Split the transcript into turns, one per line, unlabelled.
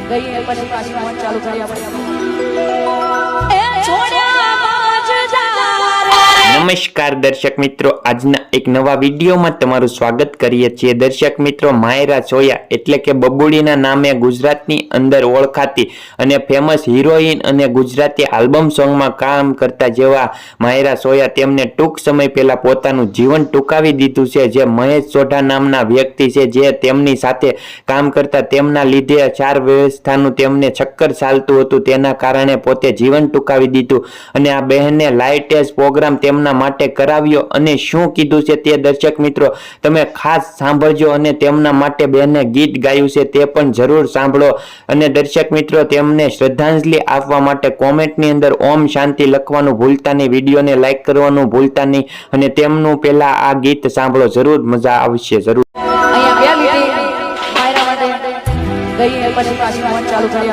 ગઈ પછી પાછી મોજ ચાલુ કરી
નમસ્કાર દર્શક મિત્રો, આજના એક નવા વિડીયોમાં તમારું સ્વાગત કરીએ છીએ। દર્શક મિત્રો, માયરા સોયા એટલે કે બબુડીના નામે ગુજરાતની અંદર ઓળખાતી અને ફેમસ હિરોઈન અને ગુજરાતી આલ્બમ સોંગમાં કામ કરતા જેવા માયરા સોયા તેમને ટૂંક સમય પહેલા પોતાનું જીવન ટૂંકાવી દીધું છે। જે મહેશ સોઢા નામના વ્યક્તિ છે જે તેમની સાથે કામ કરતા તેમના લીધે 4 વ્યવસ્થાનું તેમને ચક્કર ચાલતું હતું, તેના કારણે પોતે જીવન ટૂંકાવી દીધું અને આ બહેને લાઇવ ટેસ્ટ પ્રોગ્રામ તેમના માટે કરાવ્યો અને શું કીધું છે તે દર્શક મિત્રો તમે ખાસ સાંભળજો અને તેમના માટે બહેને ગીત ગાયું છે તે પણ જરૂર સાંભળો। અને દર્શક મિત્રો, તેમને શ્રદ્ધાંજલિ આપવા માટે કોમેન્ટની અંદર ઓમ શાંતિ લખવાનું ભૂલતા નહીં, વિડીયોને લાઈક કરવાનું ભૂલતા નહીં અને તેમનું પહેલા આ ગીત સાંભળો, જરૂર મજા આવશે। જરૂર
અહીંયા બે લીધી માયરા માટે ગઈ પછી પાછી મોજ ચાલુ કરી